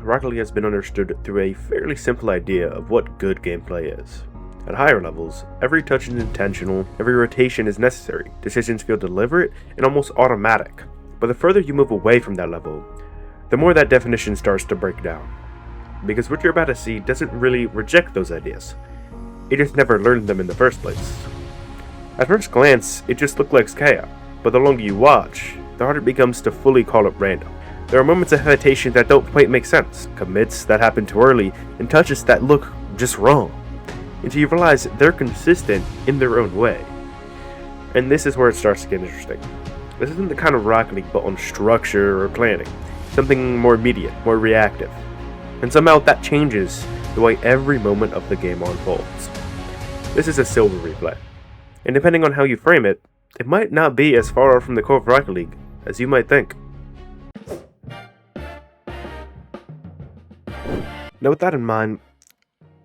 Rocket League has been understood through a fairly simple idea of what good gameplay is. At higher levels, every touch is intentional, every rotation is necessary, decisions feel deliberate and almost automatic. But the further you move away from that level, the more that definition starts to break down. Because what you're about to see doesn't really reject those ideas. It just never learned them in the first place. At first glance, it just looked like chaos, but the longer you watch, the harder it becomes to fully call it random. There are moments of hesitation that don't quite make sense, commits that happen too early, and touches that look just wrong, until you realize they're consistent in their own way. And this is where it starts to get interesting. This isn't the kind of Rocket League built on structure or planning, something more immediate, more reactive. And somehow that changes the way every moment of the game unfolds. This is a silver replay, and depending on how you frame it, it might not be as far off from the core of Rocket League as you might think. Now with that in mind,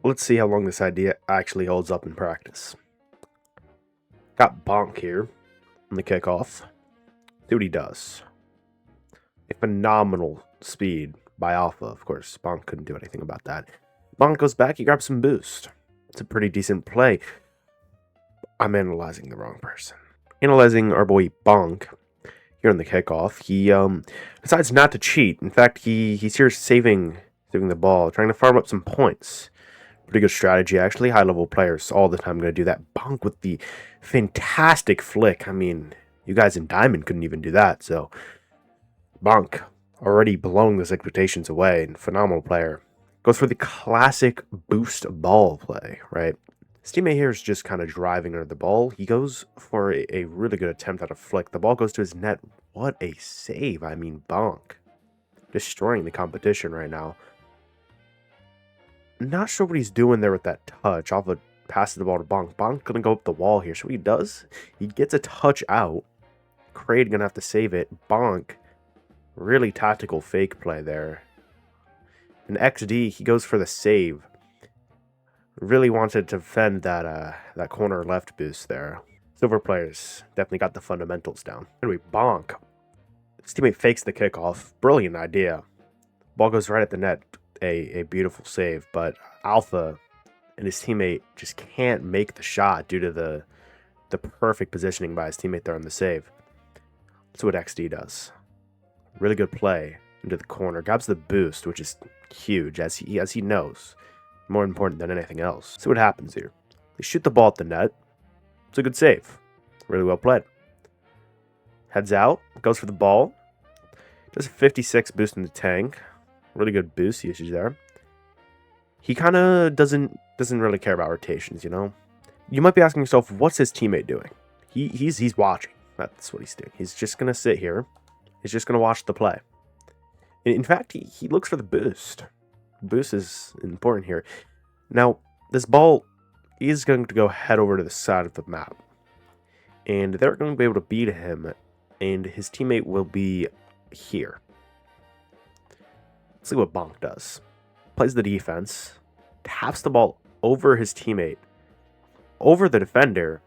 let's see how long this idea actually holds up in practice. Got Bonk here on the kickoff. See what he does. A phenomenal speed by Alpha, of course. Bonk couldn't do anything about that. Bonk goes back, he grabs some boost. It's a pretty decent play. I'm analyzing the wrong person. Analyzing our boy Bonk here on the kickoff. He decides not to cheat. In fact, he's here saving the ball, trying to farm up some points. Pretty good strategy, actually. High-level players all the time going to do that. Bonk with the fantastic flick. I mean, you guys in Diamond couldn't even do that, so Bonk already blowing those expectations away, and phenomenal player. Goes for the classic boost ball play, right? His teammate here is just kind of driving under the ball. He goes for a really good attempt at a flick. The ball goes to his net. What a save. I mean, Bonk destroying the competition right now. Not sure what he's doing there with that touch. Alpha passes the ball to Bonk. Bonk gonna go up the wall here. So what he does, he gets a touch out. Kraid gonna have to save it. Bonk, really tactical fake play there. And XD, he goes for the save. Really wanted to defend that corner left boost there. Silver players definitely got the fundamentals down. Anyway, Bonk. His teammate fakes the kickoff. Brilliant idea. Ball goes right at the net. A beautiful save, but Alpha and his teammate just can't make the shot due to the perfect positioning by his teammate there on the save. That's what XD does. Really good play into the corner. Grabs the boost, which is huge, as he knows. More important than anything else. See what happens here. They shoot the ball at the net. It's a good save. Really well played. Heads out. Goes for the ball. Does a 56 boost in the tank. Really good boost usage there. He kind of doesn't really care about rotations, you know? You might be asking yourself, what's his teammate doing? He's watching. That's what he's doing. He's just going to sit here. He's just going to watch the play. In fact, he looks for the boost. Boost is important here. Now, this ball is going to go head over to the side of the map. And they're going to be able to beat him. And his teammate will be here. See what Bonk does. Plays the defense, taps the ball over his teammate, over the defender,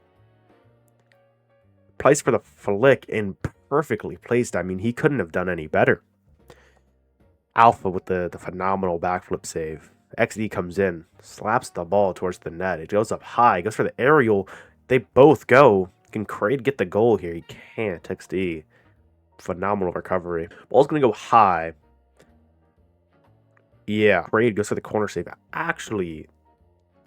plays for the flick, and perfectly placed. I mean, he couldn't have done any better. Alpha with the phenomenal backflip save. XD comes in, slaps the ball towards the net. It goes up high, goes for the aerial. They both go. Can Kraid get the goal here? He can't. XD. Phenomenal recovery. Ball's going to go high. Yeah, Kraid goes for the corner save. Actually,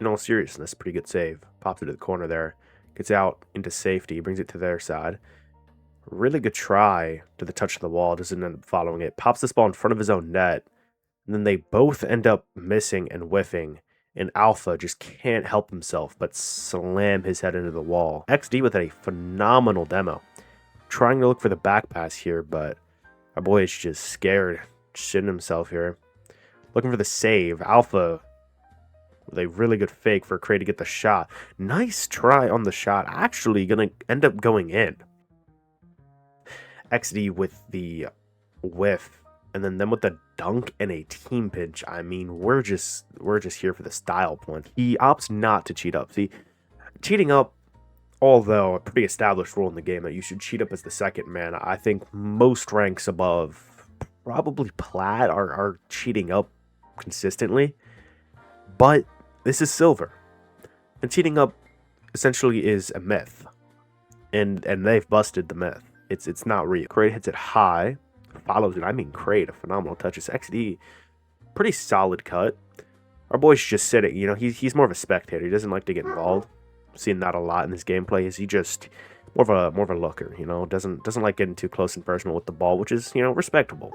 in all seriousness, pretty good save. Pops it to the corner there. Gets out into safety. Brings it to their side. Really good try to the touch of the wall. Doesn't end up following it. Pops this ball in front of his own net. And then they both end up missing and whiffing. And Alpha just can't help himself but slam his head into the wall. XD with a phenomenal demo. Trying to look for the back pass here, but our boy is just scared. Shitting himself here. Looking for the save. Alpha with a really good fake for Kraid to get the shot. Nice try on the shot. Actually going to end up going in. XD with the whiff. And then with the dunk and a team pinch. I mean, we're just here for the style point. He opts not to cheat up. See, cheating up, although a pretty established rule in the game that you should cheat up as the second man, I think most ranks above probably Plaid are cheating up consistently, but this is silver. And cheating up essentially is a myth. And they've busted the myth. It's not real. Crate hits it high, follows it. I mean, Crate, a phenomenal touch. It's XD, pretty solid cut. Our boy's just sitting, you know, he's more of a spectator. He doesn't like to get involved. I'm seeing that a lot in his gameplay. Is he just more of a looker, you know, doesn't like getting too close and personal with the ball, which is, you know, respectable.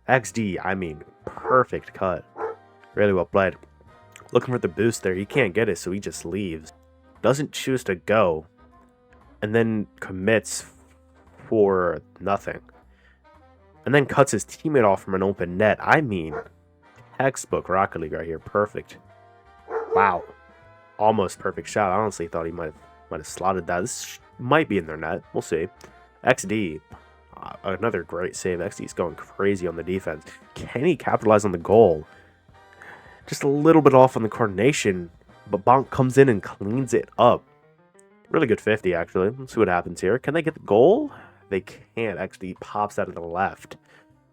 XD, I mean, perfect cut. Really well played. Looking for the boost there. He can't get it, so he just leaves. Doesn't choose to go. And then commits for nothing. And then cuts his teammate off from an open net. I mean, textbook Rocket League right here. Perfect. Wow. Almost perfect shot. I honestly thought he might have slotted that. This might be in their net. We'll see. XD. Another great save. XD's going crazy on the defense. Can he capitalize on the goal? Just a little bit off on the coordination. But Bonk comes in and cleans it up. Really good 50, actually. Let's see what happens here. Can they get the goal? They can't. XD pops out of the left.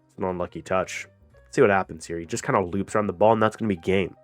It's an unlucky touch. Let's see what happens here. He just kind of loops around the ball, and that's going to be game.